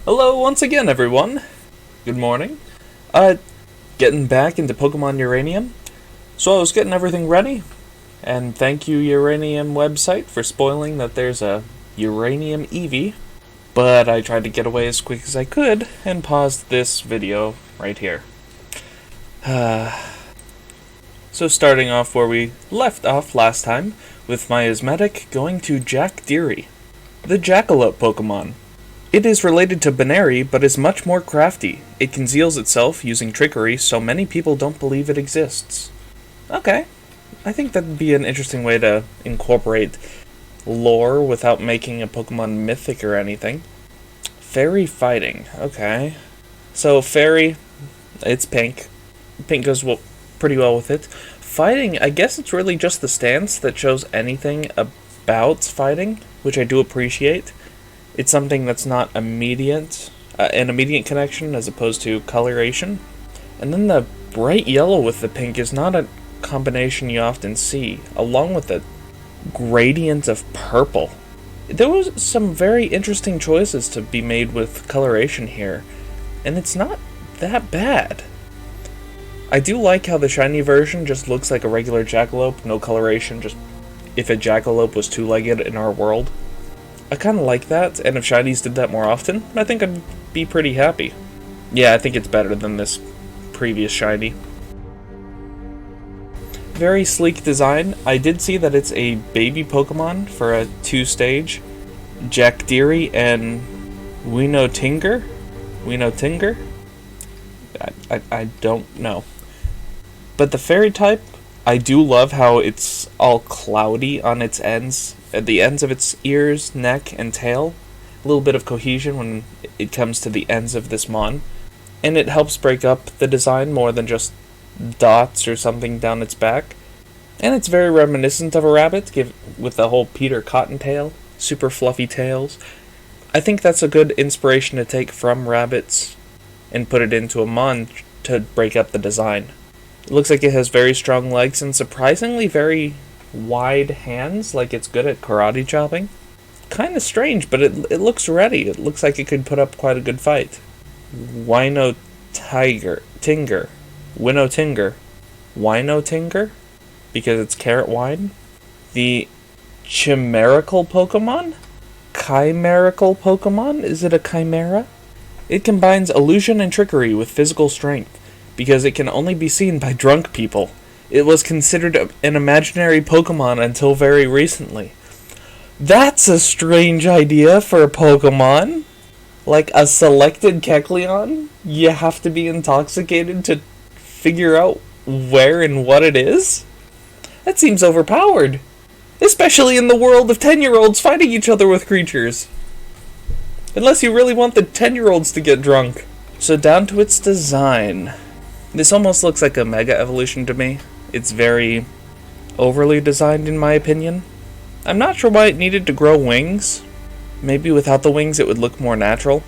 Hello once again, everyone. Good morning. Getting back into Pokemon Uranium. So I was getting everything ready, and thank you Uranium website for spoiling that there's a Uranium Eevee. But I tried to get away as quick as I could and paused this video right here. So starting off where we left off last time, with my Asthmatic going to Jackdeary, the Jackalope Pokemon. It is related to Baneri, but is much more crafty. It conceals itself using trickery, so many people don't believe it exists. Okay, I think that'd be an interesting way to incorporate lore without making a Pokemon mythic or anything. Fairy fighting, okay. So Fairy, it's pink. Pink goes pretty well with it. Fighting, I guess it's really just the stance that shows anything about fighting, which I do appreciate. It's something that's not immediate, an immediate connection as opposed to coloration. And then the bright yellow with the pink is not a combination you often see, along with the gradient of purple. There was some very interesting choices to be made with coloration here, and it's not that bad. I do like how the shiny version just looks like a regular Jackalope, no coloration, just if a Jackalope was two-legged in our world. I kind of like that, and if shinies did that more often, I think I'd be pretty happy. Yeah, I think it's better than this previous shiny. Very sleek design. I did see that it's a baby Pokemon for a 2-stage. Jackdeary and Winotinger? I don't know. But the fairy type, I do love how it's all cloudy on its ends. At the ends of its ears, neck, and tail. A little bit of cohesion when it comes to the ends of this mon. And it helps break up the design more than just dots or something down its back. And it's very reminiscent of a rabbit, with the whole Peter Cottontail, super fluffy tails. I think that's a good inspiration to take from rabbits and put it into a mon to break up the design. It looks like it has very strong legs and surprisingly very wide hands, like it's good at karate chopping. Kind of strange, but it looks ready. It looks like it could put up quite a good fight. Winotinger, because it's carrot wine. The chimerical Pokemon? Chimerical Pokemon? Is it a chimera? It combines illusion and trickery with physical strength, because it can only be seen by drunk people. It was considered an imaginary Pokemon until very recently. That's a strange idea for a Pokemon. Like a selected Kecleon? You have to be intoxicated to figure out where and what it is? That seems overpowered. Especially in the world of 10-year-olds fighting each other with creatures. Unless you really want the 10-year-olds to get drunk. So down to its design. This almost looks like a Mega Evolution to me. It's very overly designed in my opinion. I'm not sure why it needed to grow wings. Maybe without the wings it would look more natural.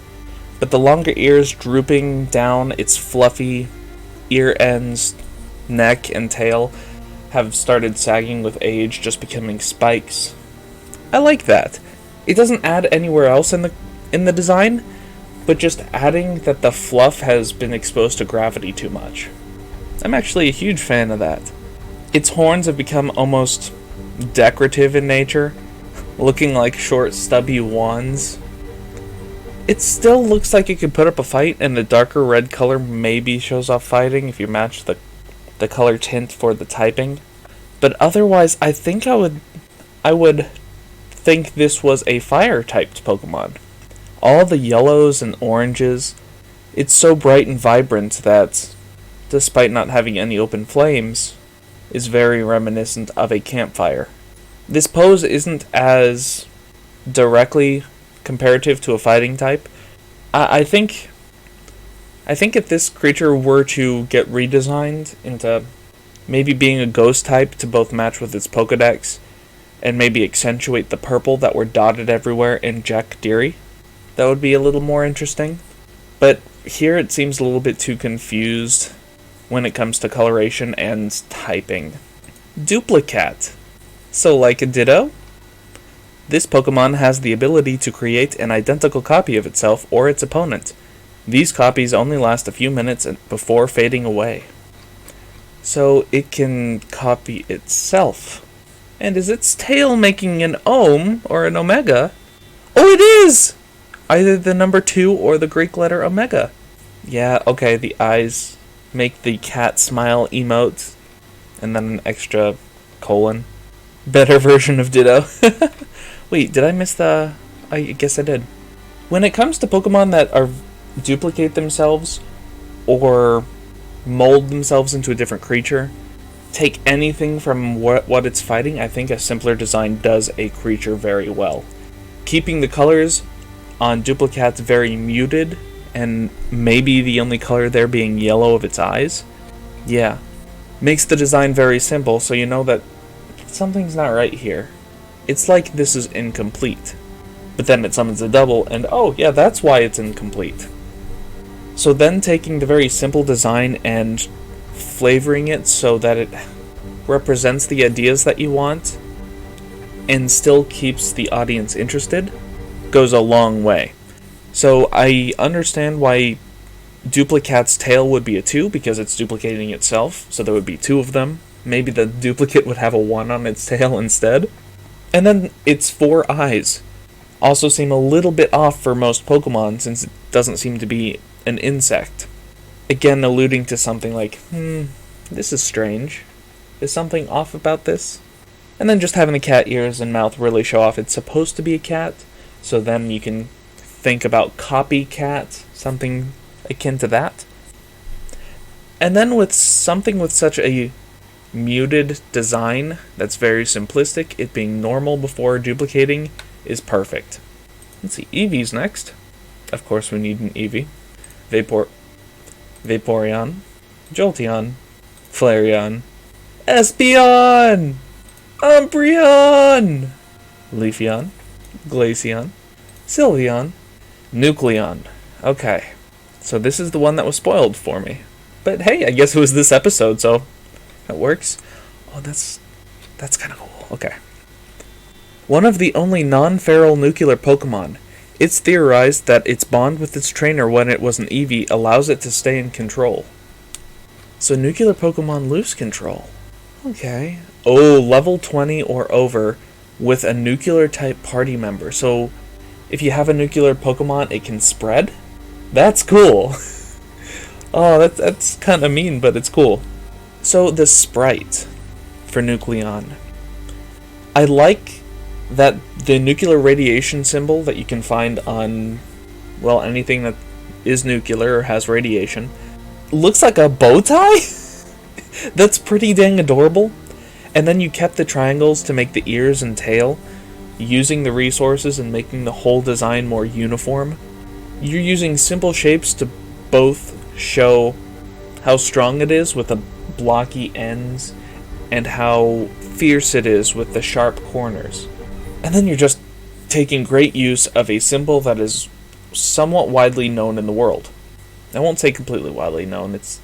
But the longer ears drooping down its fluffy ear ends, neck, and tail have started sagging with age, just becoming spikes. I like that. It doesn't add anywhere else in the design, but just adding that the fluff has been exposed to gravity too much. I'm actually a huge fan of that. Its horns have become almost decorative in nature, looking like short stubby wands. It still looks like it could put up a fight, and the darker red color maybe shows off fighting if you match the color tint for the typing. But otherwise, I think I would think this was a fire-typed Pokemon. All the yellows and oranges, it's so bright and vibrant that, despite not having any open flames, is very reminiscent of a campfire. This pose isn't as directly comparative to a fighting type. I think if this creature were to get redesigned into maybe being a ghost type to both match with its Pokedex and maybe accentuate the purple that were dotted everywhere in Jackdeary, that would be a little more interesting. But here it seems a little bit too confused when it comes to coloration and typing. Duplicat. So like a Ditto? This Pokemon has the ability to create an identical copy of itself or its opponent. These copies only last a few minutes before fading away. So it can copy itself. And is its tail making an Ohm or an Omega? Oh, it is! Either the number 2 or the Greek letter Omega. Yeah, okay, the eyes make the cat smile emote. And then an extra colon. Better version of Ditto. Wait, did I miss the... I guess I did. When it comes to Pokemon that are duplicate themselves or mold themselves into a different creature, take anything from what it's fighting, I think a simpler design does a creature very well. Keeping the colors on Duplicat's very muted, and maybe the only color there being yellow of its eyes, yeah, makes the design very simple, so you know that something's not right here. It's like this is incomplete. But then it summons a double, and oh yeah, that's why it's incomplete. So then taking the very simple design and flavoring it so that it represents the ideas that you want and still keeps the audience interested goes a long way. So I understand why Duplicat's tail would be a 2 because it's duplicating itself, so there would be 2 of them. Maybe the duplicate would have a 1 on its tail instead. And then its 4 eyes also seem a little bit off for most Pokemon since it doesn't seem to be an insect. Again, alluding to something like, this is strange. Is something off about this? And then just having the cat ears and mouth really show off it's supposed to be a cat, so then you can think about copycat, something akin to that. And then with something with such a muted design that's very simplistic, it being normal before duplicating is perfect. Let's see, Eevee's next. Of course we need an Eevee. Vaporeon, Jolteon, Flareon, Espeon, Umbreon, Leafeon, Glaceon, Sylveon, Nucleon. Okay, so this is the one that was spoiled for me. But hey, I guess it was this episode, so that works. Oh, that's kind of cool. Okay. One of the only non-feral nuclear Pokemon. It's theorized that its bond with its trainer when it was an Eevee allows it to stay in control. So nuclear Pokemon lose control. Okay. Oh, level 20 or over with a nuclear type party member. So if you have a nuclear Pokemon, it can spread? That's cool. Oh, that's kind of mean, but it's cool. So the sprite for Nucleon. I like that the nuclear radiation symbol that you can find on, well, anything that is nuclear or has radiation looks like a bow tie? That's pretty dang adorable. And then you kept the triangles to make the ears and tail, using the resources and making the whole design more uniform. You're using simple shapes to both show how strong it is with the blocky ends and how fierce it is with the sharp corners. And then you're just taking great use of a symbol that is somewhat widely known in the world. I won't say completely widely known. It's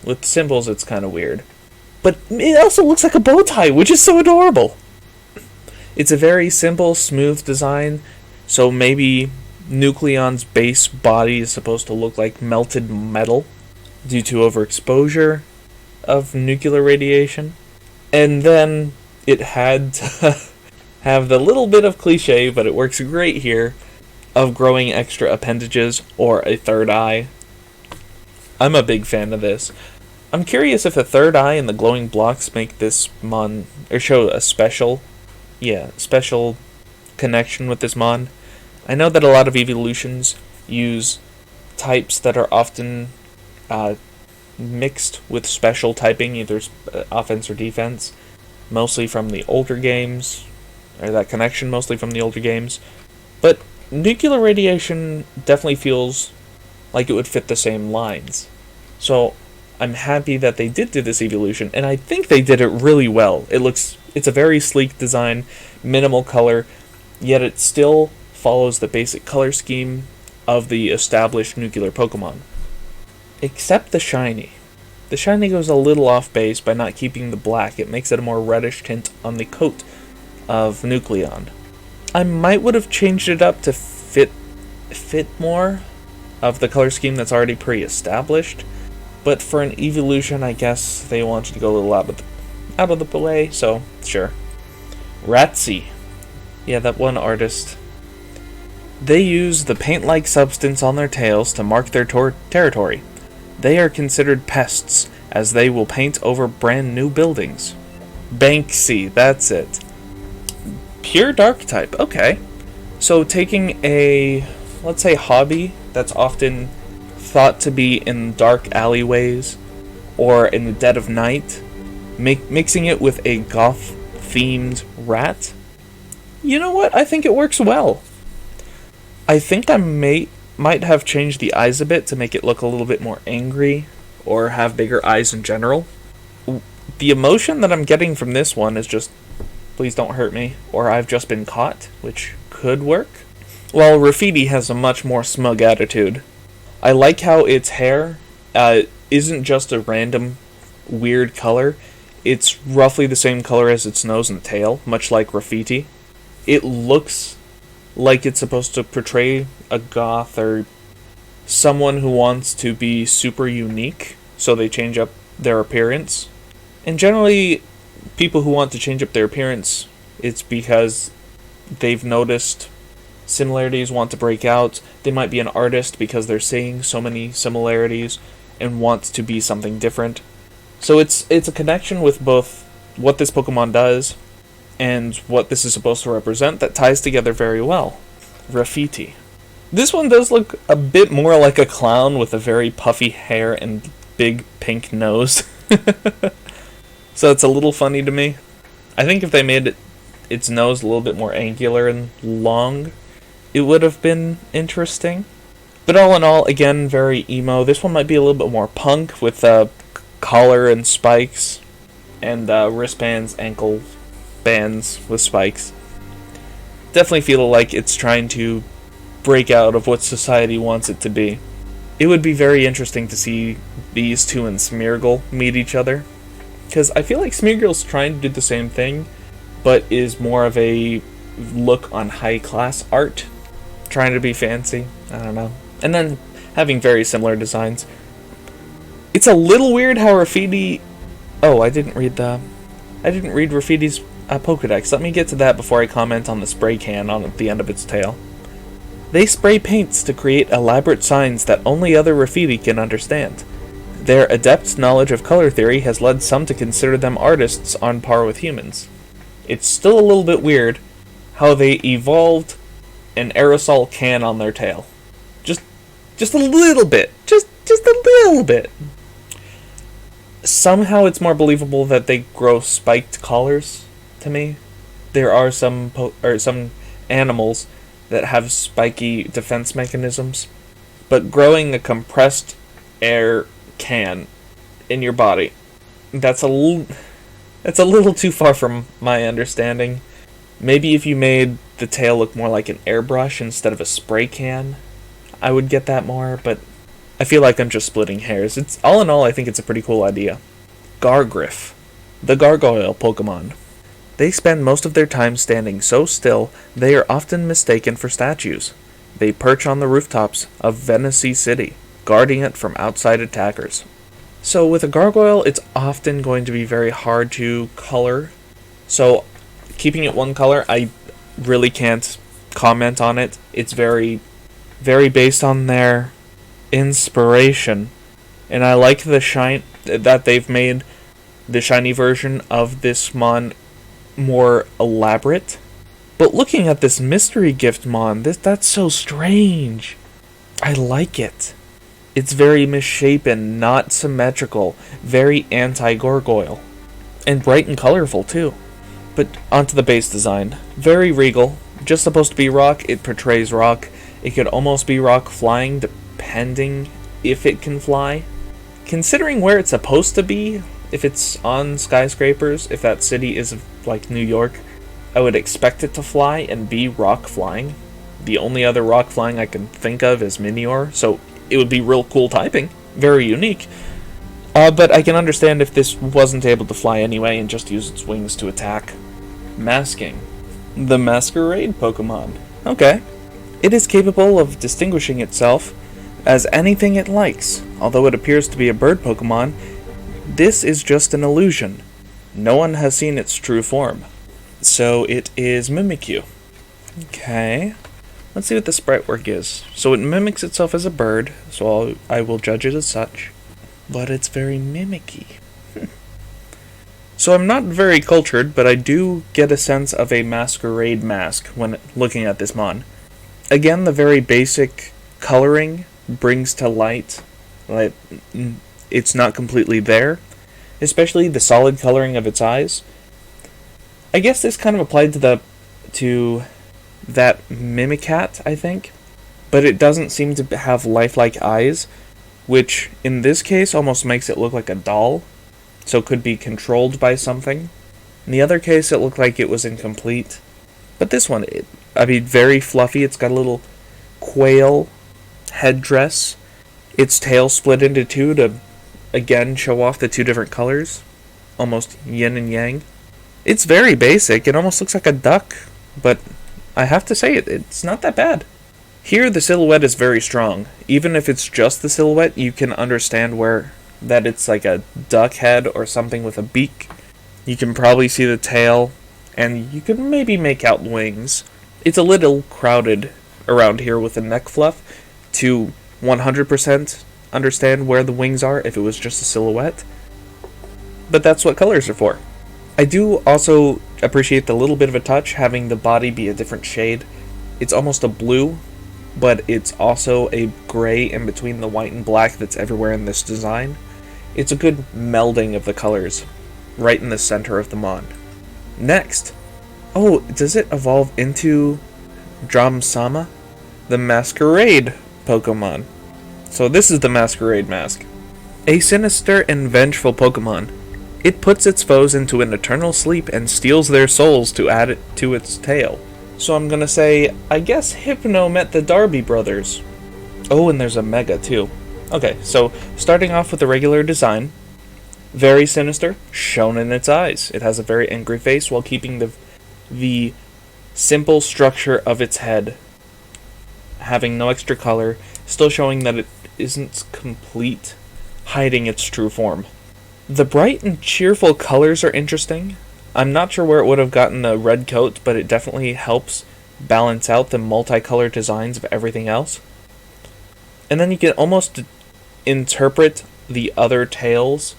with symbols it's kind of weird. But it also looks like a bow tie, which is so adorable. It's a very simple, smooth design, so maybe Nucleon's base body is supposed to look like melted metal due to overexposure of nuclear radiation. And then it had to have the little bit of cliche, but it works great here, of growing extra appendages or a third eye. I'm a big fan of this. I'm curious if the third eye and the glowing blocks make this mon, or show a special connection with this mon. I know that a lot of evolutions use types that are often mixed with special typing, either offense or defense, mostly from the older games, or that connection mostly from the older games. But nuclear radiation definitely feels like it would fit the same lines. So I'm happy that they did do this evolution, and I think they did it really well. It's a very sleek design, minimal color, yet it still follows the basic color scheme of the established nuclear Pokemon. Except the shiny. The shiny goes a little off base by not keeping the black. It makes it a more reddish tint on the coat of Nucleon. I might would have changed it up to fit more of the color scheme that's already pre-established. But for an evolution, I guess they wanted to go a little out of the way, so sure. Ratzi. Yeah, that one artist. They use the paint-like substance on their tails to mark their territory. They are considered pests, as they will paint over brand new buildings. Banksy, that's it. Pure dark type, okay. So taking a, let's say, hobby that's often thought to be in dark alleyways or in the dead of night, mixing it with a goth-themed rat. You know what? I think it works well. I think I might have changed the eyes a bit to make it look a little bit more angry or have bigger eyes in general. The emotion that I'm getting from this one is just, please don't hurt me, or I've just been caught, which could work. While Graffiti has a much more smug attitude. I like how its hair isn't just a random weird color. It's roughly the same color as its nose and tail, much like Graffiti. It looks like it's supposed to portray a goth or someone who wants to be super unique, so they change up their appearance. And generally, people who want to change up their appearance, it's because they've noticed similarities, want to break out. They might be an artist because they're seeing so many similarities and want to be something different. So it's a connection with both what this Pokemon does and what this is supposed to represent that ties together very well. Graffiti. This one does look a bit more like a clown with a very puffy hair and big pink nose. So it's a little funny to me. I think if they made its nose a little bit more angular and long, it would have been interesting. But all in all, again, very emo. This one might be a little bit more punk with collar and spikes and wristbands, ankle bands with spikes. Definitely feel like it's trying to break out of what society wants it to be. It would be very interesting to see these two and Smeargle meet each other, because I feel like Smeargle's trying to do the same thing, but is more of a look on high-class art, trying to be fancy. I don't know. And then having very similar designs. It's a little weird how Graffiti... Oh, I didn't read Graffiti's Pokedex. Let me get to that before I comment on the spray can on the end of its tail. They spray paints to create elaborate signs that only other Graffiti can understand. Their adept knowledge of color theory has led some to consider them artists on par with humans. It's still a little bit weird how they evolved an aerosol can on their tail. Just a little bit. Just a little bit. Somehow it's more believable that they grow spiked collars to me. There are some animals that have spiky defense mechanisms, but growing a compressed air can in your body, that's a little too far from my understanding. Maybe if you made the tail look more like an airbrush instead of a spray can, I would get that more, but I feel like I'm just splitting hairs. It's all in all, I think it's a pretty cool idea. Gargriff, the Gargoyle Pokemon. They spend most of their time standing so still, they are often mistaken for statues. They perch on the rooftops of Venice City, guarding it from outside attackers. So with a Gargoyle, it's often going to be very hard to color. So keeping it one color, I really can't comment on it. It's very, very based on their inspiration. And I like the shine that they've made the shiny version of this Mon more elaborate. But looking at this mystery gift Mon, that's so strange. I like it. It's very misshapen, not symmetrical, very anti-Gargoyle. And bright and colorful too. But onto the base design. Very regal. Just supposed to be rock, it portrays rock. It could almost be rock flying, depending if it can fly. Considering where it's supposed to be, if it's on skyscrapers, if that city is like New York, I would expect it to fly and be rock flying. The only other rock flying I can think of is Minior, so it would be real cool typing. Very unique. But I can understand if this wasn't able to fly anyway and just use its wings to attack. Masking. The Masquerade Pokemon. Okay. It is capable of distinguishing itself as anything it likes. Although it appears to be a bird Pokemon, this is just an illusion. No one has seen its true form. So it is Mimikyu. Okay. Let's see what the sprite work is. So it mimics itself as a bird, so I will judge it as such. But it's very mimicky. So I'm not very cultured, but I do get a sense of a Masquerade mask when looking at this mon. Again, the very basic coloring brings to light, like, it's not completely there, especially the solid coloring of its eyes. I guess this kind of applied to that Mimicat, I think, but it doesn't seem to have lifelike eyes, which in this case almost makes it look like a doll, so it could be controlled by something. In the other case, it looked like it was incomplete. But this one, very fluffy. It's got a little quail headdress. Its tail split into two to, again, show off the two different colors. Almost yin and yang. It's very basic. It almost looks like a duck, but I have to say it's not that bad. Here, the silhouette is very strong. Even if it's just the silhouette, you can understand that it's like a duck head or something with a beak. You can probably see the tail, and you can maybe make out wings. It's a little crowded around here with the neck fluff to 100% understand where the wings are if it was just a silhouette. But that's what colors are for. I do also appreciate the little bit of a touch, having the body be a different shade. It's almost a blue, but it's also a gray in between the white and black that's everywhere in this design. It's a good melding of the colors, right in the center of the mon. Next, does it evolve into Dramsama? The Masquerade Pokemon. So this is the Masquerade mask. A sinister and vengeful Pokemon. It puts its foes into an eternal sleep and steals their souls to add it to its tail. So I'm gonna say, I guess Hypno met the Darby brothers. Oh, and there's a Mega too. Okay, so starting off with the regular design. Very sinister, shown in its eyes. It has a very angry face while keeping the simple structure of its head, having no extra color, still showing that it isn't complete, hiding its true form. The bright and cheerful colors are interesting. I'm not sure where it would have gotten the red coat, but it definitely helps balance out the multicolored designs of everything else. And then you can almost interpret the other tails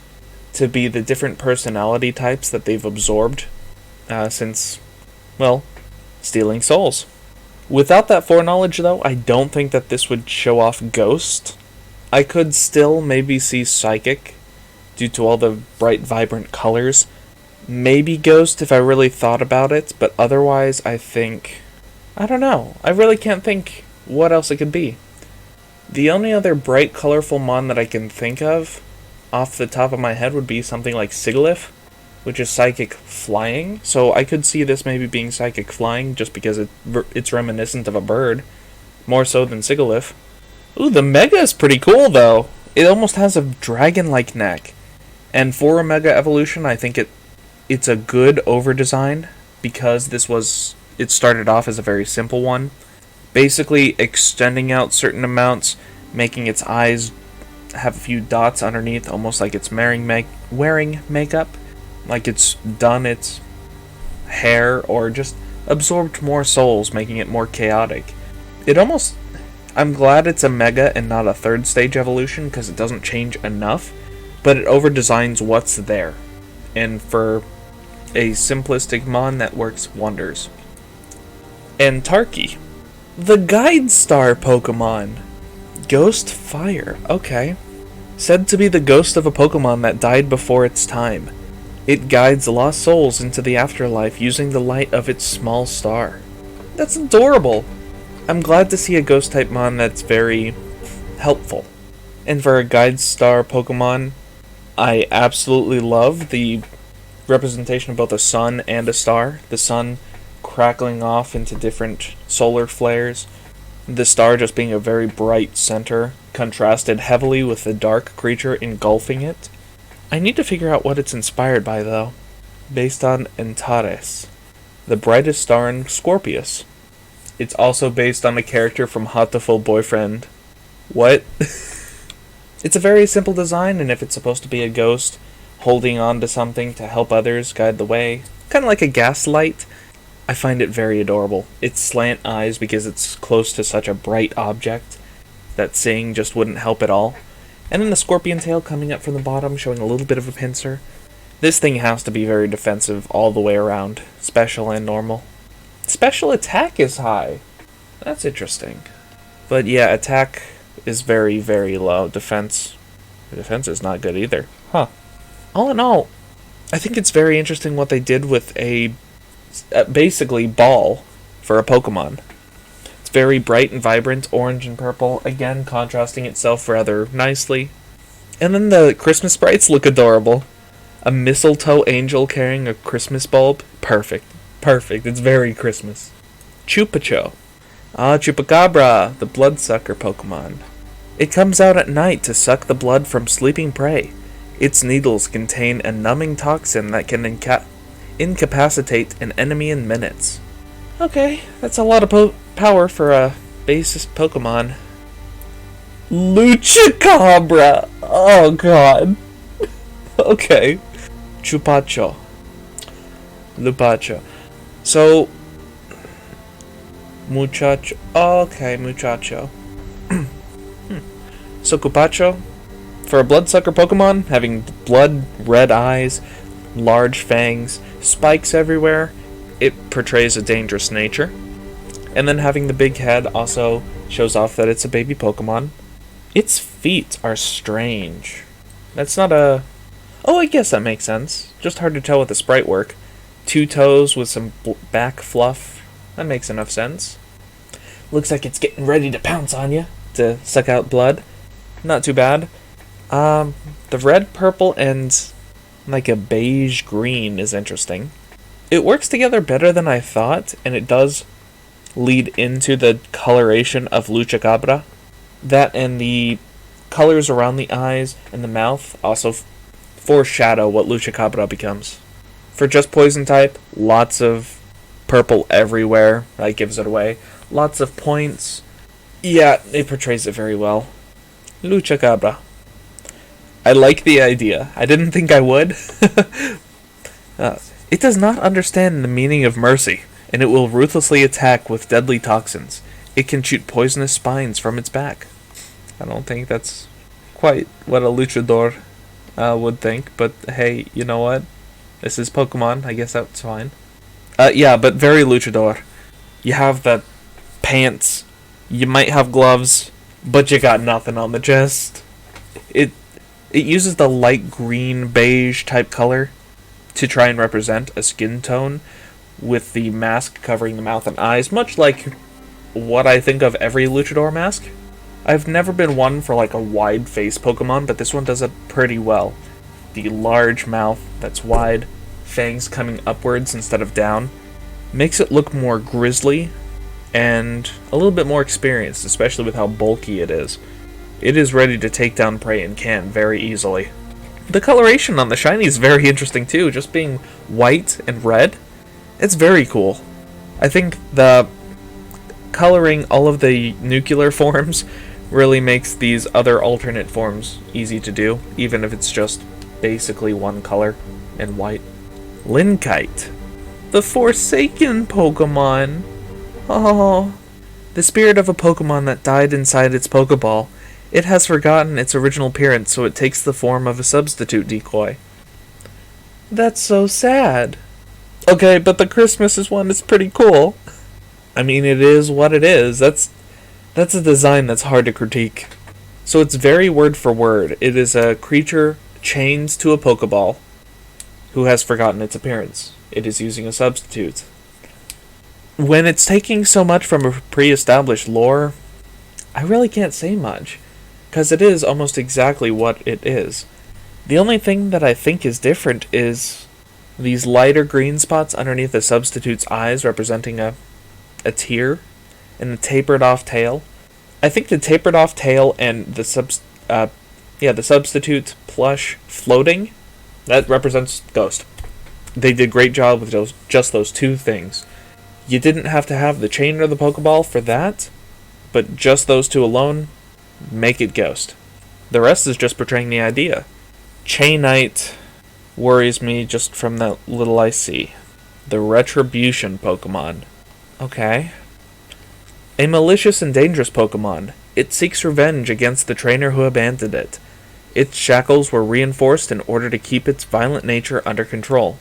to be the different personality types that they've absorbed since, stealing souls. Without that foreknowledge, though, I don't think that this would show off Ghost. I could still maybe see Psychic, due to all the bright, vibrant colors. Maybe Ghost if I really thought about it, but otherwise I don't know. I really can't think what else it could be. The only other bright, colorful mon that I can think of, off the top of my head, would be something like Sigilyph, which is Psychic Flying. So I could see this maybe being Psychic Flying, just because it's reminiscent of a bird, more so than Sigilyph. Ooh, the Mega is pretty cool, though. It almost has a dragon-like neck. And for a Mega Evolution, I think it's a good over-design, because it started off as a very simple one. Basically extending out certain amounts, making its eyes have a few dots underneath, almost like it's wearing makeup, like it's done its hair, or just absorbed more souls, making it more chaotic. I'm glad it's a Mega and not a third stage evolution, because it doesn't change enough, but it over-designs what's there. And for a simplistic mon, that works wonders. And Tarky, the Guide Star Pokemon. Ghost Fire, okay. Said to be the ghost of a Pokemon that died before its time. It guides lost souls into the afterlife using the light of its small star. That's adorable. I'm glad to see a ghost type mon that's very helpful. And for a Guide Star Pokemon, I absolutely love the representation of both a sun and a star. The sun crackling off into different solar flares. The star just being a very bright center, contrasted heavily with the dark creature engulfing it. I need to figure out what it's inspired by, though. Based on Antares. the brightest star in Scorpius. It's also based on a character from Hatoful Boyfriend. What? It's a very simple design, and if it's supposed to be a ghost holding on to something to help others guide the way, kind of like a gaslight, I find it very adorable. Its slant eyes, because it's close to such a bright object that seeing just wouldn't help at all. And then the scorpion tail coming up from the bottom, showing a little bit of a pincer. This thing has to be very defensive all the way around, special and normal. Special attack is high. That's interesting. But yeah, attack is very, very low. Defense is not good either. Huh. All in all, I think it's very interesting what they did with a basically ball for a Pokemon. It's very bright and vibrant, orange and purple, again contrasting itself rather nicely. And then the Christmas sprites look adorable. A mistletoe angel carrying a Christmas bulb. Perfect. Perfect. It's very Christmas. Chupacho. Chupacabra, the bloodsucker Pokemon. It comes out at night to suck the blood from sleeping prey. Its needles contain a numbing toxin that can incapacitate an enemy in minutes. Okay, that's a lot of power for a basis Pokemon. Luchacabra! Oh god. Okay. Chupacho. Lupacho. So, muchacho. Okay, muchacho. So, Chupacho, for a bloodsucker Pokemon, having blood red eyes, large fangs, spikes everywhere, it portrays a dangerous nature. And then having the big head also shows off that it's a baby Pokemon. Its feet are strange. That's not a... Oh, I guess that makes sense. Just hard to tell with the sprite work. 2 toes with some back fluff. That makes enough sense. Looks like it's getting ready to pounce on you to suck out blood. Not too bad. The red, purple, and like a beige green is interesting. It works together better than I thought, and it does lead into the coloration of Luchacabra. That and the colors around the eyes and the mouth also foreshadow what Luchacabra becomes. For just poison type, lots of purple everywhere. That gives it away. Lots of points. Yeah, it portrays it very well. Luchacabra. I like the idea. I didn't think I would. It does not understand the meaning of mercy, and it will ruthlessly attack with deadly toxins. It can shoot poisonous spines from its back. I don't think that's quite what a luchador would think, but hey, you know what? This is Pokemon, I guess that's fine. Yeah, but very luchador. You have the pants, you might have gloves, but you got nothing on the chest. It uses the light green beige type color to try and represent a skin tone with the mask covering the mouth and eyes, much like what I think of every luchador mask. I've never been one for like a wide face Pokemon, but this one does it pretty well. The large mouth that's wide, fangs coming upwards instead of down, makes it look more grisly and a little bit more experienced, especially with how bulky it is. It is ready to take down prey and can very easily. The coloration on the shiny is very interesting too, just being white and red. It's very cool. I think the coloring all of the nuclear forms really makes these other alternate forms easy to do, even if it's just basically one color and white. Linkite, the Forsaken Pokemon. Oh, the spirit of a Pokemon that died inside its Pokeball. It has forgotten its original appearance, so it takes the form of a substitute decoy. That's so sad. Okay, but the Christmas one is pretty cool. I mean, it is what it is. That's a design that's hard to critique. So it's very word for word. It is a creature chained to a Pokeball who has forgotten its appearance. It is using a substitute. When it's taking so much from a pre-established lore, I really can't say much, because it is almost exactly what it is. The only thing that I think is different is these lighter green spots underneath the substitute's eyes representing a tear, and the tapered off tail. I think the tapered off tail and the substitute plush floating, that represents Ghost. they did a great job with just those two things. You didn't have to have the chain or the Pokeball for that, but just those two alone make it Ghost. The rest is just portraying the idea. Chainite worries me just from that little I see. The Retribution Pokemon. Okay. A malicious and dangerous Pokemon. It seeks revenge against the trainer who abandoned it. Its shackles were reinforced in order to keep its violent nature under control.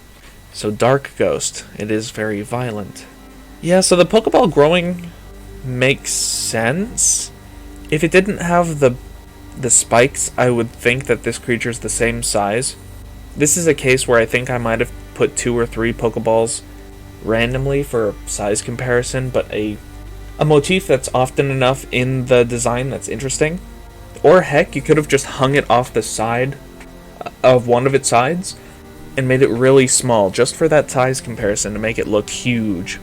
So Dark Ghost. It is very violent. Yeah, so the Pokeball growing makes sense. If it didn't have the spikes, I would think that this creature's the same size. This is a case where I think I might have put 2 or 3 Pokeballs randomly for size comparison, but a motif that's often enough in the design that's interesting. Or heck, you could have just hung it off the side of one of its sides and made it really small just for that size comparison to make it look huge.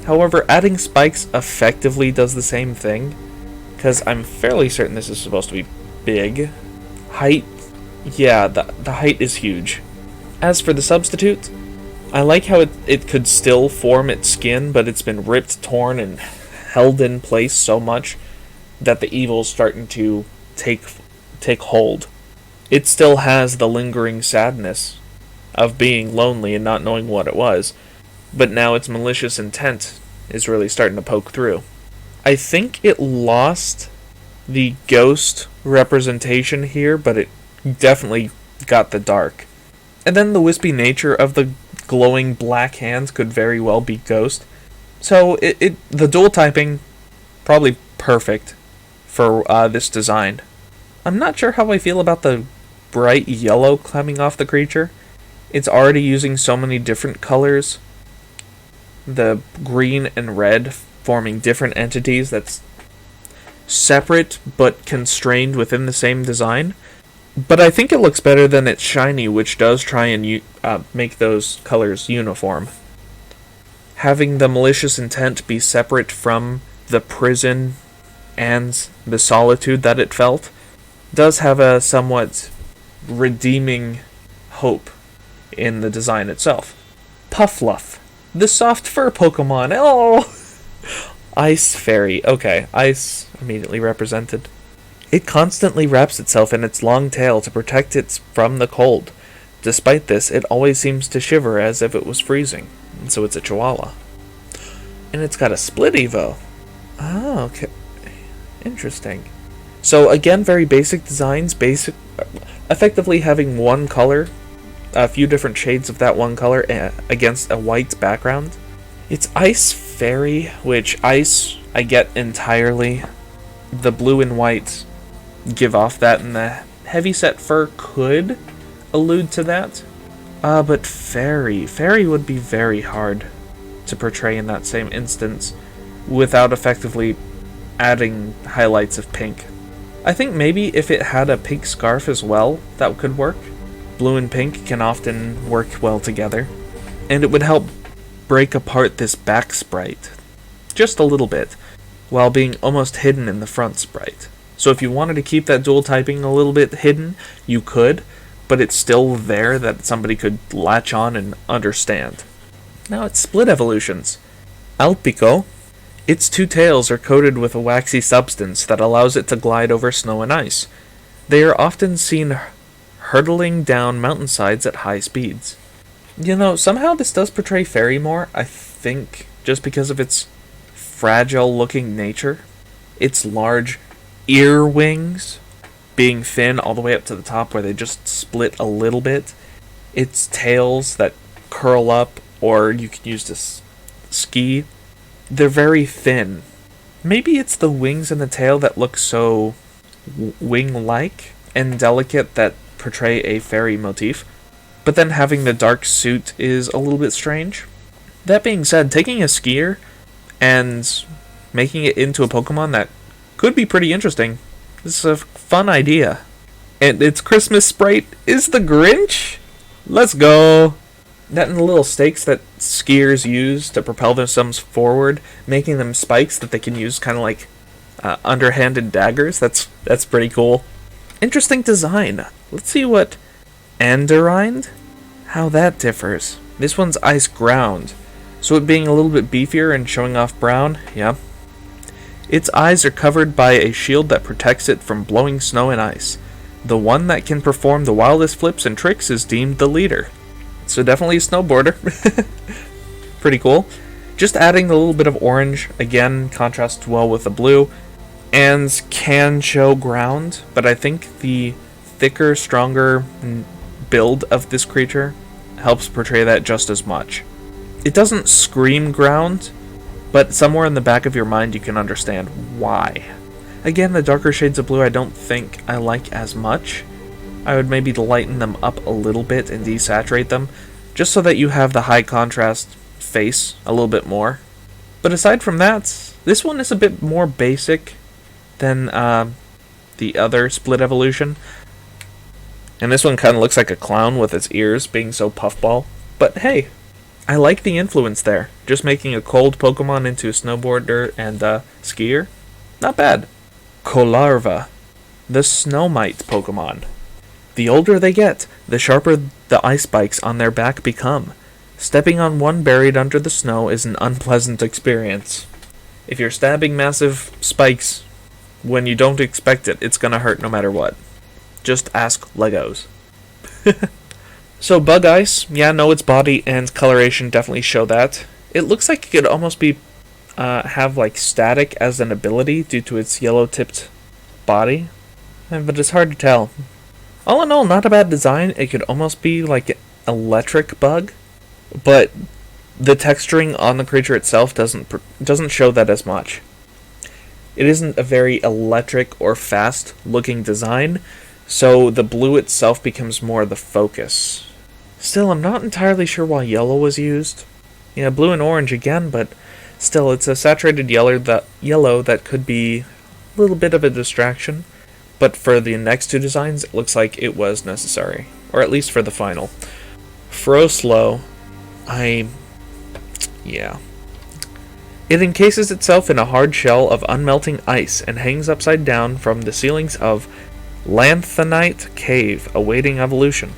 However, adding spikes effectively does the same thing, because I'm fairly certain this is supposed to be big. Height, yeah, the height is huge. As for the substitute, I like how it could still form its skin, but it's been ripped, torn, and held in place so much that the evil's starting to take hold. It still has the lingering sadness of being lonely and not knowing what it was, but now its malicious intent is really starting to poke through. I think it lost the ghost representation here, but it definitely got the dark. And then the wispy nature of the glowing black hands could very well be ghost. So the dual typing, probably perfect for this design. I'm not sure how I feel about the bright yellow coming off the creature. It's already using so many different colors. The green and red forming different entities that's separate but constrained within the same design. But I think it looks better than its shiny, which does try and make those colors uniform. Having the malicious intent be separate from the prison and the solitude that it felt does have a somewhat redeeming hope in the design itself. Puffluff, the soft fur Pokemon. Oh! Ice Fairy. Okay, ice immediately represented. It constantly wraps itself in its long tail to protect it from the cold. Despite this, it always seems to shiver as if it was freezing. And so it's a Chihuahua. And it's got a split Evo. Oh, okay. Interesting. So again, very basic designs, effectively having one color, a few different shades of that one color against a white background. It's Ice Fairy, which ice I get entirely. The blue and white give off that, and the heavyset fur could allude to that. But fairy would be very hard to portray in that same instance without effectively adding highlights of pink. I think maybe if it had a pink scarf as well, that could work. Blue and pink can often work well together, and it would help break apart this back sprite just a little bit, while being almost hidden in the front sprite. So if you wanted to keep that dual typing a little bit hidden, you could, but it's still there that somebody could latch on and understand. Now it's split evolutions. Alpico, its 2 tails are coated with a waxy substance that allows it to glide over snow and ice. They are often seen hurtling down mountainsides at high speeds. You know, somehow this does portray fairy more, I think, just because of its fragile-looking nature. Its large ear wings being thin all the way up to the top where they just split a little bit. Its tails that curl up, or you can use this ski. They're very thin. Maybe it's the wings and the tail that look so wing-like and delicate that portray a fairy motif. But then having the dark suit is a little bit strange. That being said, taking a skier and making it into a Pokemon that could be pretty interesting. This is a fun idea. And its Christmas sprite is the Grinch? Let's go! That and the little stakes that skiers use to propel themselves forward, making them spikes that they can use kind of like underhanded daggers. That's pretty cool. Interesting design. Let's see what Andorind, how that differs. This one's ice ground, so it being a little bit beefier and showing off brown, yeah. Its eyes are covered by a shield that protects it from blowing snow and ice. The one that can perform the wildest flips and tricks is deemed the leader. So definitely a snowboarder. Pretty cool. Just adding a little bit of orange, again, contrasts well with the blue, and can show ground, but I think the thicker, stronger build of this creature helps portray that just as much. It doesn't scream ground, but somewhere in the back of your mind you can understand why. Again, the darker shades of blue I don't think I like as much. I would maybe lighten them up a little bit and desaturate them, just so that you have the high contrast face a little bit more. But aside from that, this one is a bit more basic than the other split evolution. And this one kind of looks like a clown with its ears being so puffball. But hey, I like the influence there. Just making a cold Pokemon into a snowboarder and skier. Not bad. Colarva, the Snowmite Pokemon. The older they get, the sharper the ice spikes on their back become. Stepping on one buried under the snow is an unpleasant experience. If you're stabbing massive spikes when you don't expect it, it's gonna hurt no matter what. Just ask Legos. So Bug Ice, yeah, no, its body and coloration definitely show that. It looks like it could almost be have like static as an ability due to its yellow-tipped body, but it's hard to tell. All in all, not a bad design. It could almost be like an electric bug, but the texturing on the creature itself doesn't show that as much. It isn't a very electric or fast-looking design, so the blue itself becomes more the focus. Still, I'm not entirely sure why yellow was used. Yeah, blue and orange again, but still, it's a saturated yellow that could be a little bit of a distraction. But for the next two designs, it looks like it was necessary. Or at least for the final. Froslow, yeah. It encases itself in a hard shell of unmelting ice and hangs upside down from the ceilings of Lanthanite Cave, awaiting evolution.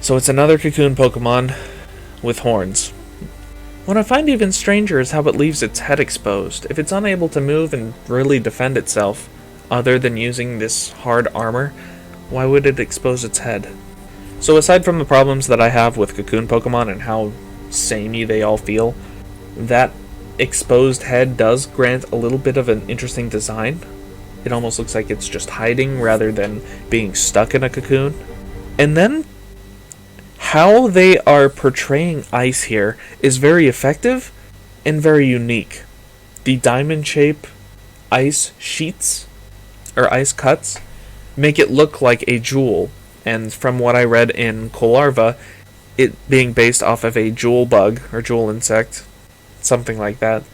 So it's another cocoon Pokemon with horns. What I find even stranger is how it leaves its head exposed. If it's unable to move and really defend itself, other than using this hard armor, why would it expose its head? So aside from the problems that I have with cocoon Pokemon and how samey they all feel, that exposed head does grant a little bit of an interesting design. It almost looks like it's just hiding rather than being stuck in a cocoon. And then how they are portraying ice here is very effective and very unique. The diamond shape ice sheets, or ice cuts, make it look like a jewel. And from what I read in Colarva, it being based off of a jewel bug, or jewel insect, something like that.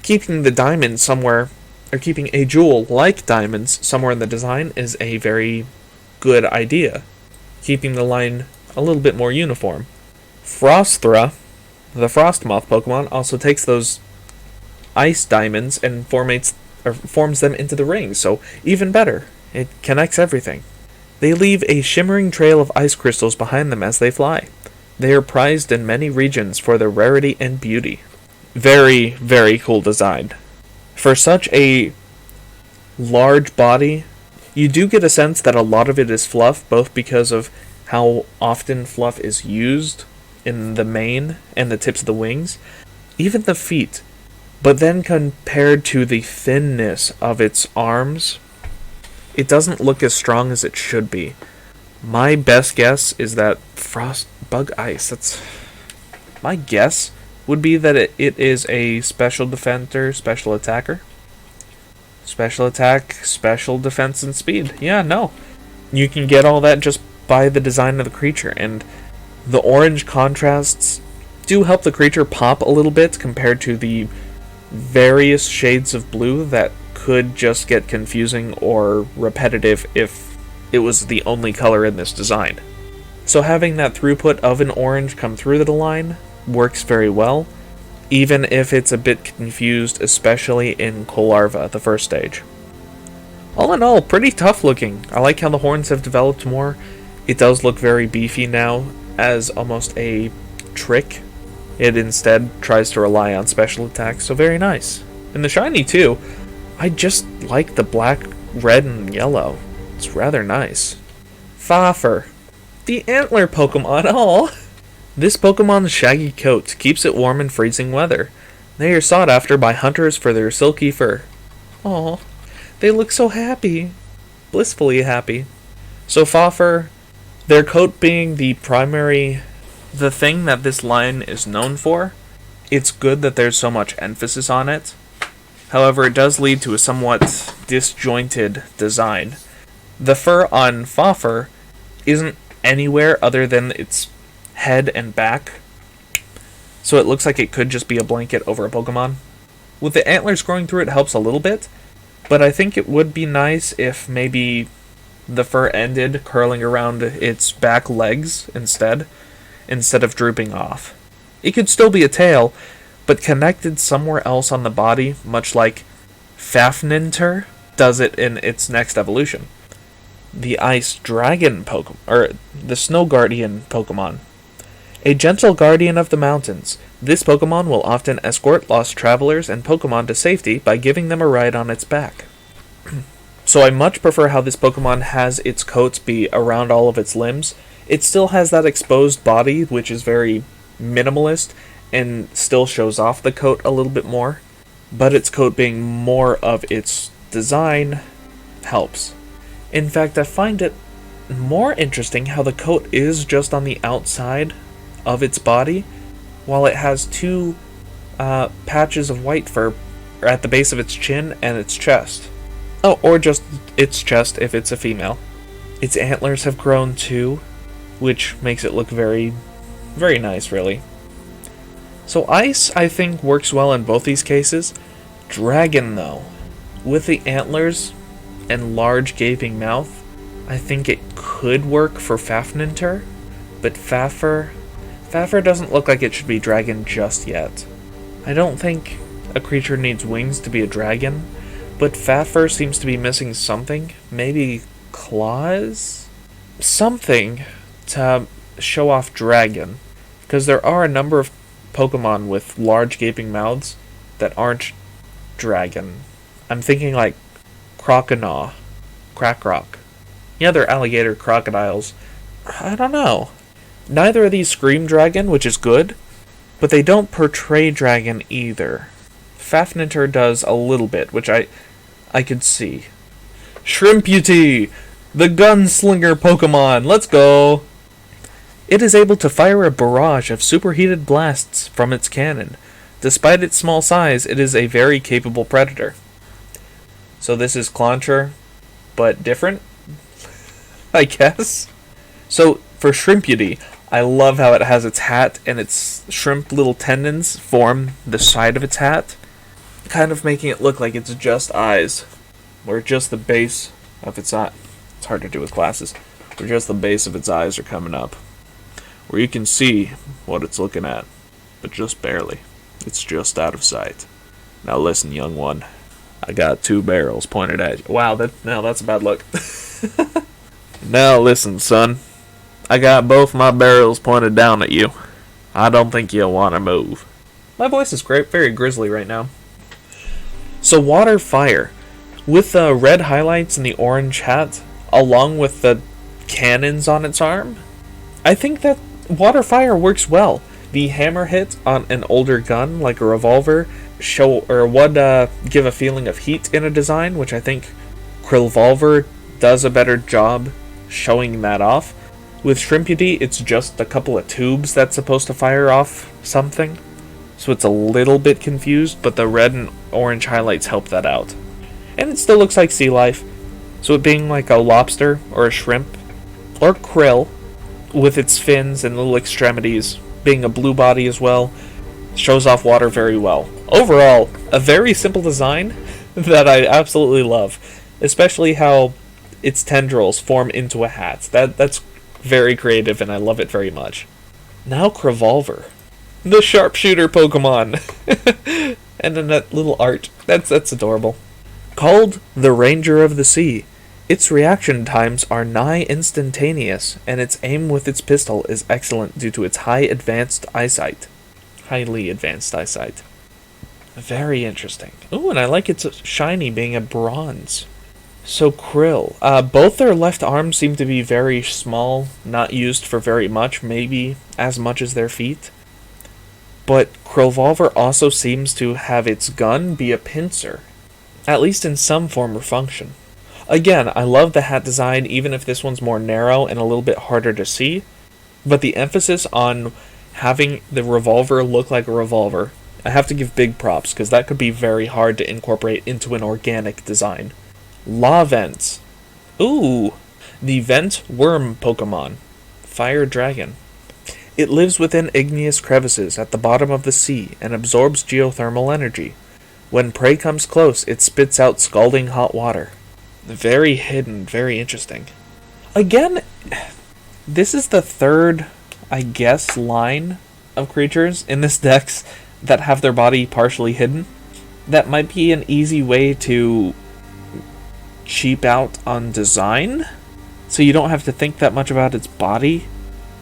Keeping the diamond somewhere, or keeping a jewel like diamonds somewhere in the design is a very good idea. Keeping the line a little bit more uniform. Frosthra, the frost moth Pokemon, also takes those ice diamonds and forms them into the rings, so even better. It connects everything. They leave a shimmering trail of ice crystals behind them as they fly. They are prized in many regions for their rarity and beauty. Very, very cool design. For such a large body, you do get a sense that a lot of it is fluff, both because of how often fluff is used in the mane and the tips of the wings, even the feet. But then compared to the thinness of its arms, it doesn't look as strong as it should be. My best guess is that Frost Bug Ice, that's my guess, would be that it is a special defender, special attacker. Special attack, special defense, and speed. Yeah, no. You can get all that just by the design of the creature, and the orange contrasts do help the creature pop a little bit compared to the various shades of blue that could just get confusing or repetitive if it was the only color in this design. So having that throughput of an orange come through the line works very well, even if it's a bit confused, especially in Colarva, the first stage. All in all, pretty tough looking. I like how the horns have developed more. It does look very beefy now, as almost a trick. It instead tries to rely on special attacks, so very nice. And the shiny too. I just like the black, red, and yellow. It's rather nice. Faffer, the antler Pokemon. Oh, this Pokemon's shaggy coat keeps it warm in freezing weather. They are sought after by hunters for their silky fur. Oh, they look so happy. Blissfully happy. So Faffer, their coat being the thing that this line is known for, it's good that there's so much emphasis on it. However, it does lead to a somewhat disjointed design. The fur on Faffer isn't anywhere other than its head and back, so it looks like it could just be a blanket over a Pokemon. With the antlers growing through it helps a little bit, but I think it would be nice if maybe the fur ended curling around its back legs instead of drooping off. It could still be a tail, but connected somewhere else on the body, much like Fafninter does it in its next evolution. The Ice Dragon Pokemon, or the Snow Guardian Pokemon. A gentle guardian of the mountains, this Pokemon will often escort lost travelers and Pokemon to safety by giving them a ride on its back. So I much prefer how this Pokemon has its coat be around all of its limbs. It still has that exposed body, which is very minimalist, and still shows off the coat a little bit more. But its coat being more of its design helps. In fact, I find it more interesting how the coat is just on the outside of its body, while it has two patches of white fur at the base of its chin and its chest. Oh, or just its chest if it's a female. Its antlers have grown too, which makes it look very, very nice, really. So ice, I think, works well in both these cases. Dragon, though, with the antlers and large gaping mouth, I think it could work for Fafninter, but Faffer doesn't look like it should be dragon just yet. I don't think a creature needs wings to be a dragon, but Faffer seems to be missing something. Maybe claws? Something to show off dragon, because there are a number of Pokemon with large gaping mouths that aren't dragon. I'm thinking like Croconaw, Cracroc. Yeah, they're alligator crocodiles. I don't know. Neither of these scream dragon, which is good, but they don't portray dragon either. Fafninter does a little bit, which I could see. Shrimpity, the gunslinger Pokemon. Let's go! It is able to fire a barrage of superheated blasts from its cannon. Despite its small size, it is a very capable predator. So this is Clauncher, but different, I guess. So for Shrimpity, I love how it has its hat and its shrimp little tendons form the side of its hat, kind of making it look like it's just eyes, or just the base of its eye. It's hard to do with glasses. Where just the base of its eyes are coming up, where you can see what it's looking at, but just barely. It's just out of sight. Now listen, young one. I got two barrels pointed at you. Wow, that's a bad look. Now listen, son. I got both my barrels pointed down at you. I don't think you'll want to move. My voice is great, very grizzly right now. So water fire. With the red highlights and the orange hat, along with the cannons on its arm, I think that water fire works well. The hammer hit on an older gun, like a revolver, would give a feeling of heat in a design, which I think Crevolver does a better job showing that off. With Shrimpity, it's just a couple of tubes that's supposed to fire off something, so it's a little bit confused, but the red and orange highlights help that out. And it still looks like sea life, so it being like a lobster or a shrimp or krill with its fins and little extremities, being a blue body as well, shows off water very well. Overall, a very simple design that I absolutely love, especially how its tendrils form into a hat. That's very creative and I love it very much. Now Crevolver, the sharpshooter Pokemon. And then that little art. That's adorable. Called the Ranger of the Sea, Its reaction times are nigh instantaneous, and its aim with its pistol is excellent due to its highly advanced eyesight. Very interesting. Ooh, and I like its shiny being a bronze. So Krill. Both their left arms seem to be very small, not used for very much, maybe as much as their feet. But Crevolver also seems to have its gun be a pincer, at least in some form or function. Again, I love the hat design, even if this one's more narrow and a little bit harder to see, but the emphasis on having the revolver look like a revolver, I have to give big props, because that could be very hard to incorporate into an organic design. Law Vents. Ooh, the Vent Worm Pokemon. Fire Dragon. It lives within igneous crevices at the bottom of the sea and absorbs geothermal energy. When prey comes close, it spits out scalding hot water. Very hidden, very interesting. Again, this is the third, I guess, line of creatures in this dex that have their body partially hidden. That might be an easy way to cheap out on design, so you don't have to think that much about its body,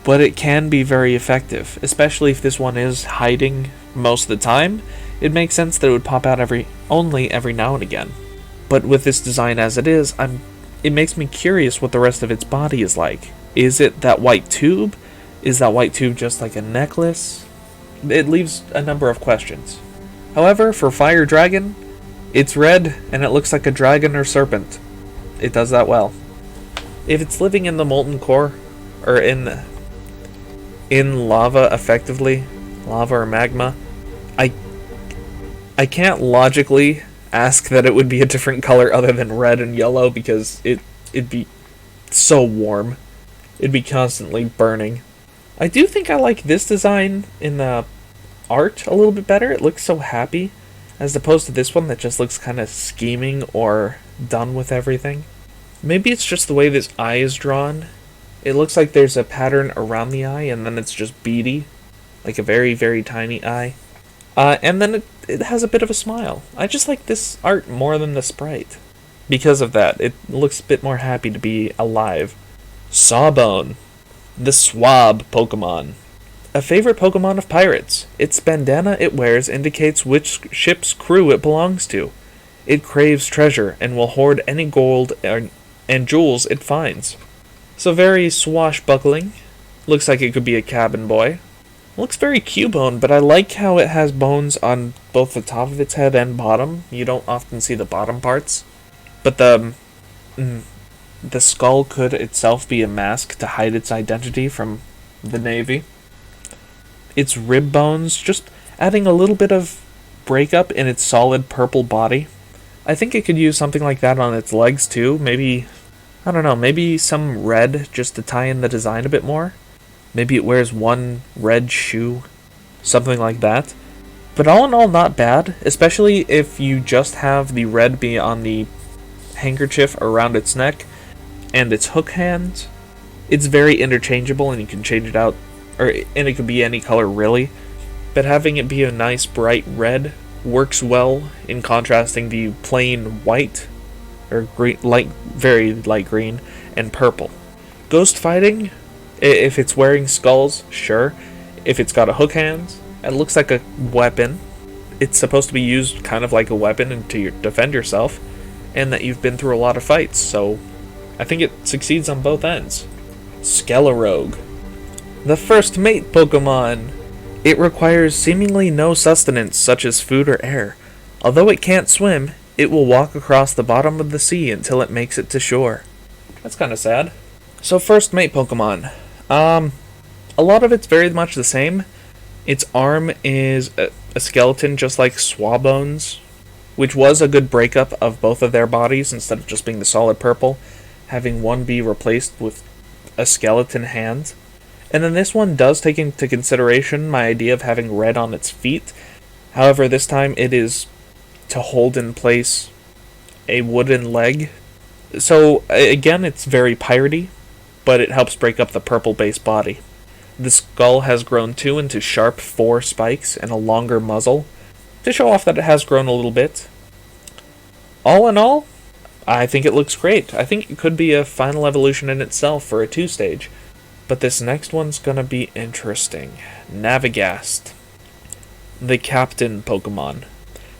but it can be very effective, especially if this one is hiding most of the time. It makes sense that it would pop out only every now and again. But with this design as it is, it makes me curious what the rest of its body is like. Is it that white tube? Is that white tube just like a necklace? It leaves a number of questions. However, for Fire Dragon, it's red and it looks like a dragon or serpent. It does that well. If it's living in the molten core, or in lava effectively, lava or magma, I can't logically ask that it would be a different color other than red and yellow, because it'd be so warm. It'd be constantly burning. I do think I like this design in the art a little bit better. It looks so happy, as opposed to this one that just looks kind of scheming or done with everything. Maybe it's just the way this eye is drawn. It looks like there's a pattern around the eye, and then it's just beady, like a very, very tiny eye. And then it has a bit of a smile. I just like this art more than the sprite. Because of that, it looks a bit more happy to be alive. Sawbone, the Swab Pokemon. A favorite Pokemon of pirates. Its bandana it wears indicates which ship's crew it belongs to. It craves treasure and will hoard any gold and jewels it finds. So very swashbuckling. Looks like it could be a cabin boy. Looks very Cubone, but I like how it has bones on both the top of its head and bottom. You don't often see the bottom parts. But the skull could itself be a mask to hide its identity from the Navy. Its rib bones, just adding a little bit of breakup in its solid purple body. I think it could use something like that on its legs too. Maybe, I don't know, maybe some red just to tie in the design a bit more. Maybe it wears one red shoe, something like that. But all in all, not bad, especially if you just have the red be on the handkerchief around its neck and its hook hand. It's very interchangeable and you can change it out, and it could be any color really. But having it be a nice bright red works well in contrasting the plain white, or green, very light green, and purple. Ghost fighting? If it's wearing skulls, sure. If it's got a hook hand, it looks like a weapon. It's supposed to be used kind of like a weapon to defend yourself, and that you've been through a lot of fights, so I think it succeeds on both ends. Skelerogue. The first mate Pokemon. It requires seemingly no sustenance such as food or air. Although it can't swim, it will walk across the bottom of the sea until it makes it to shore. That's kind of sad. So first mate Pokemon. A lot of it's very much the same. Its arm is a skeleton just like Sawbone's, which was a good breakup of both of their bodies instead of just being the solid purple, having one be replaced with a skeleton hand. And then this one does take into consideration my idea of having red on its feet. However, this time it is to hold in place a wooden leg. So again, it's very piratey, but it helps break up the purple base body. The skull has grown too into sharp 4 spikes and a longer muzzle, to show off that it has grown a little bit. All in all, I think it looks great. I think it could be a final evolution in itself for a 2-stage. But this next one's gonna be interesting. Navigast, the captain Pokemon.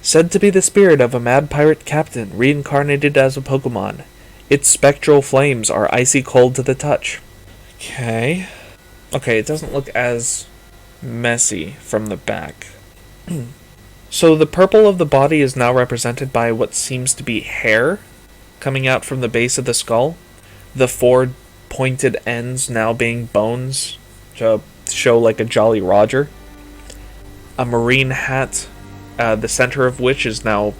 Said to be the spirit of a mad pirate captain reincarnated as a Pokemon. Its spectral flames are icy cold to the touch. Okay, it doesn't look as messy from the back. So the purple of the body is now represented by what seems to be hair coming out from the base of the skull. The 4 pointed ends now being bones to show like a Jolly Roger. A marine hat, the center of which is now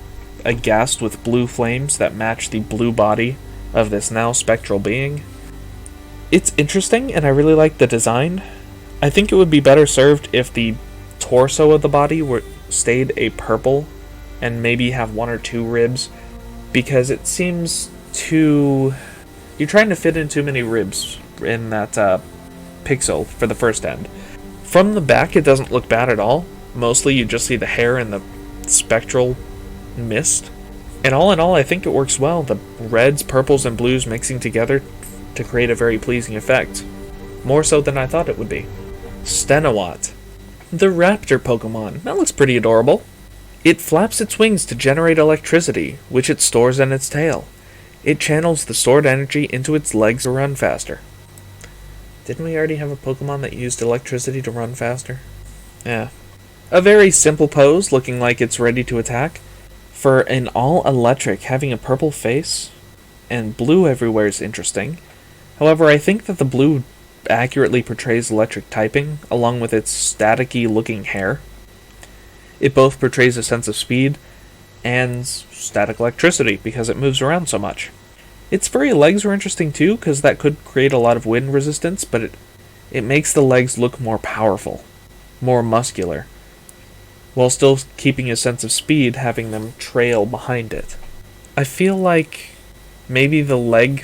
aghast with blue flames that match the blue body of this now spectral being. It's interesting, and I really like the design. I think it would be better served if the torso of the body stayed a purple and maybe have 1 or 2 ribs, because it seems too... You're trying to fit in too many ribs in that pixel for the first end. From the back, it doesn't look bad at all. Mostly you just see the hair and the spectral mist. And all in all, I think it works well. The reds, purples, and blues mixing together to create a very pleasing effect. More so than I thought it would be. Stevenowat, the raptor Pokemon. That looks pretty adorable. It flaps its wings to generate electricity, which it stores in its tail. It channels the stored energy into its legs to run faster. Didn't we already have a Pokemon that used electricity to run faster? Yeah. A very simple pose, looking like it's ready to attack. For an all-electric, having a purple face and blue everywhere is interesting. However, I think that the blue accurately portrays electric typing, along with its staticky looking hair. It both portrays a sense of speed and static electricity because it moves around so much. Its furry legs are interesting too, because that could create a lot of wind resistance, but it makes the legs look more powerful, more muscular, while still keeping a sense of speed, having them trail behind it. I feel like maybe the leg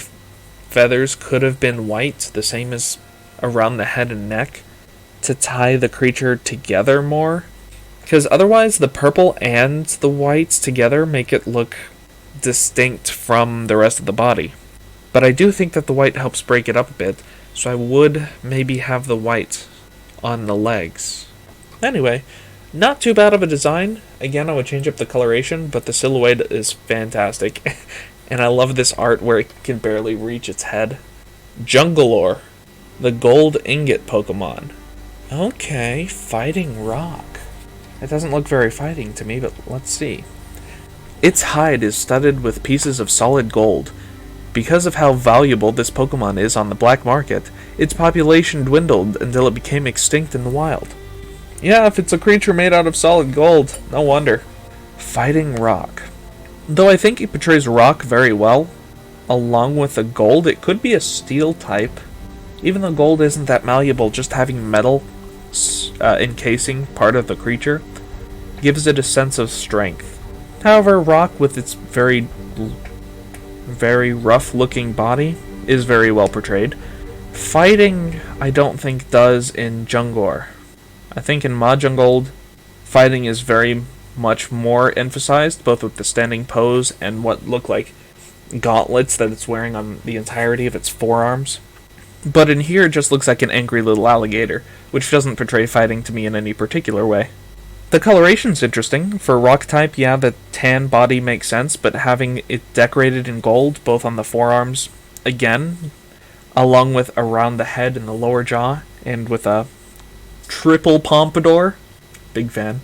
feathers could have been white, the same as around the head and neck, to tie the creature together more. Because otherwise the purple and the whites together make it look distinct from the rest of the body. But I do think that the white helps break it up a bit, so I would maybe have the white on the legs. Anyway, not too bad of a design. Again, I would change up the coloration, but the silhouette is fantastic. And I love this art where it can barely reach its head. Jungalore, the gold ingot Pokemon. Okay, fighting rock. It doesn't look very fighting to me, but let's see. Its hide is studded with pieces of solid gold. Because of how valuable this Pokemon is on the black market, its population dwindled until it became extinct in the wild. Yeah, if it's a creature made out of solid gold, no wonder. Fighting rock. Though I think it portrays rock very well, along with the gold, it could be a steel type. Even though gold isn't that malleable, just having metal encasing part of the creature gives it a sense of strength. However, rock with its very rough looking body is very well portrayed. Fighting, I don't think does in Jungalore. I think in Majungold, fighting is very much more emphasized, both with the standing pose and what look like gauntlets that it's wearing on the entirety of its forearms. But in here, it just looks like an angry little alligator, which doesn't portray fighting to me in any particular way. The coloration's interesting. For rock type, yeah, the tan body makes sense, but having it decorated in gold, both on the forearms, again, along with around the head and the lower jaw, and with a triple pompadour, big fan.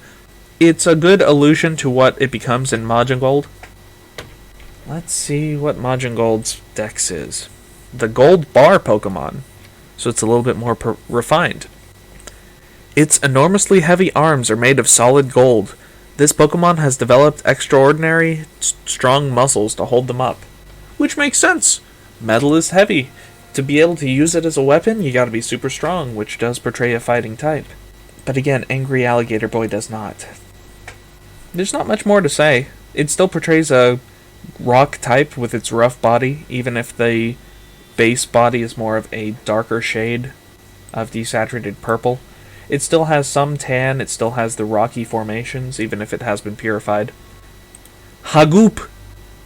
It's a good allusion to what it becomes in Majungold. Let's see what Majungold's dex is. The gold bar Pokemon, so it's a little bit more refined. Its enormously heavy arms are made of solid gold. This Pokemon has developed extraordinary strong muscles to hold them up. Which makes sense. Metal is heavy. To be able to use it as a weapon, you gotta be super strong, which does portray a fighting type. But again, Angry Alligator Boy does not. There's not much more to say. It still portrays a rock type with its rough body, even if the base body is more of a darker shade of desaturated purple. It still has some tan, it still has the rocky formations, even if it has been purified. Hagoop,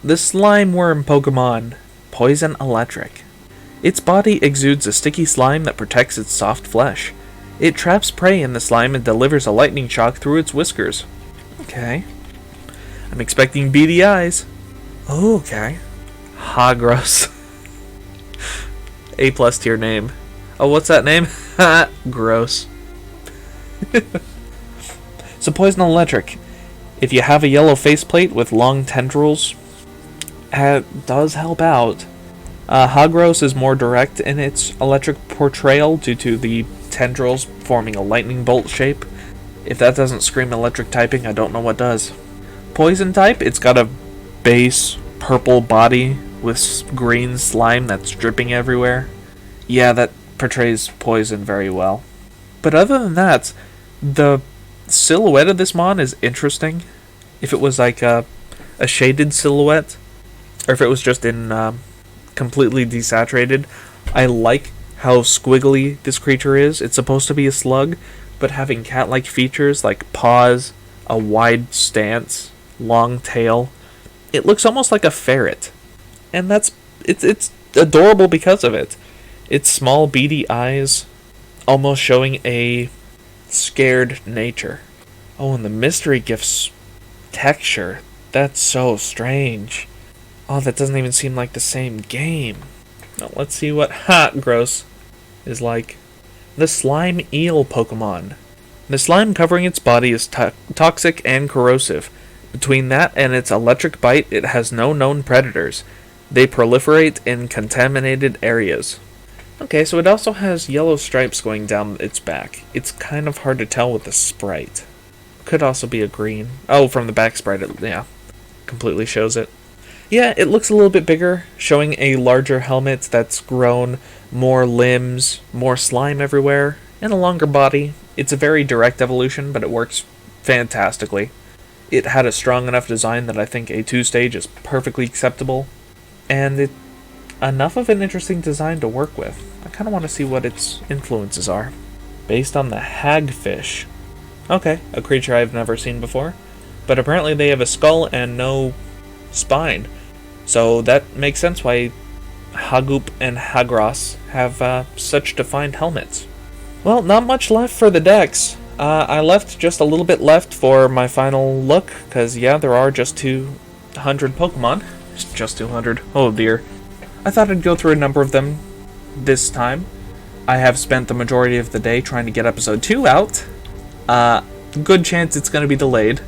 The slime worm Pokemon, Poison Electric. Its body exudes a sticky slime that protects its soft flesh. It traps prey in the slime and delivers a lightning shock through its whiskers. Okay. I'm expecting beady eyes. Oh, okay. Hagross. A+ tier name. Oh, what's that name? Ha! Gross. So Poison Electric. If you have a yellow faceplate with long tendrils, does help out. Hagross is more direct in its electric portrayal due to the tendrils forming a lightning bolt shape. If that doesn't scream electric typing, I don't know what does. Poison type, it's got a base purple body with green slime that's dripping everywhere. Yeah, that portrays poison very well. But other than that, the silhouette of this mon is interesting. If it was like a shaded silhouette, or if it was just in completely desaturated, I like how squiggly this creature is. It's supposed to be a slug, but having cat-like features like paws, a wide stance, long tail, it looks almost like a ferret. And it's adorable because of it. Its small beady eyes almost showing a scared nature. Oh, and the mystery gifts texture, that's so strange. Oh, that doesn't even seem like the same game. Now, let's see what Gross is like. The Slime Eel Pokemon. The slime covering its body is toxic and corrosive. Between that and its electric bite, it has no known predators. They proliferate in contaminated areas. Okay, so it also has yellow stripes going down its back. It's kind of hard to tell with the sprite. Could also be a green. Oh, from the back sprite, yeah. Completely shows it. Yeah, it looks a little bit bigger, showing a larger helmet that's grown, more limbs, more slime everywhere, and a longer body. It's a very direct evolution, but it works fantastically. It had a strong enough design that I think a 2-stage is perfectly acceptable, and it enough of an interesting design to work with. I kind of want to see what its influences are. Based on the hagfish. Okay, a creature I've never seen before, but apparently they have a skull and no spine. So that makes sense why Hagoop and Hagross have such defined helmets. Well, not much left for the decks. I left just a little bit left for my final look, because yeah, there are just 200 Pokemon. Just 200. Oh dear. I thought I'd go through a number of them this time. I have spent the majority of the day trying to get episode 2 out. Good chance it's going to be delayed.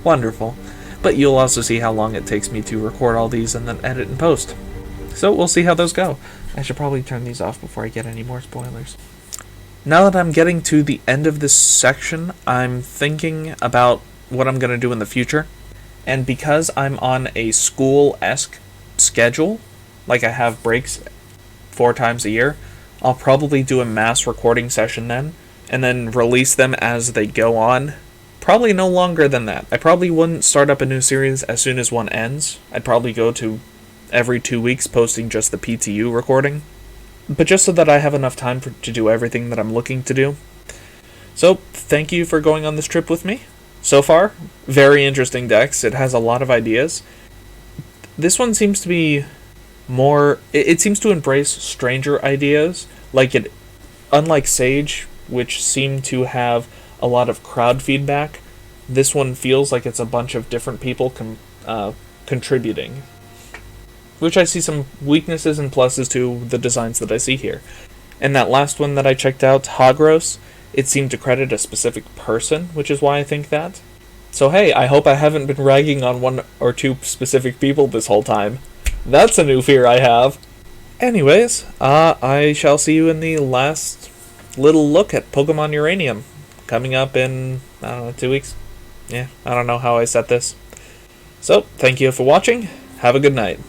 Wonderful. But you'll also see how long it takes me to record all these and then edit and post. So we'll see how those go. I should probably turn these off before I get any more spoilers. Now that I'm getting to the end of this section, I'm thinking about what I'm going to do in the future. And because I'm on a school-esque schedule, like I have breaks 4 times a year, I'll probably do a mass recording session then, and then release them as they go on. Probably no longer than that. I probably wouldn't start up a new series as soon as one ends. I'd probably go to every 2 weeks posting just the PTU recording. But just so that I have enough time to do everything that I'm looking to do. So, thank you for going on this trip with me. So far, very interesting decks. It has a lot of ideas. This one seems to be more... It seems to embrace stranger ideas. Unlike Sage, which seemed to have a lot of crowd feedback, this one feels like it's a bunch of different people contributing. Which I see some weaknesses and pluses to the designs that I see here. And that last one that I checked out, Hagross, it seemed to credit a specific person, which is why I think that. So hey, I hope I haven't been ragging on 1 or 2 specific people this whole time. That's a new fear I have. Anyways, I shall see you in the last little look at Pokemon Uranium. Coming up in, 2 weeks? Yeah, I don't know how I set this. So, thank you for watching. Have a good night.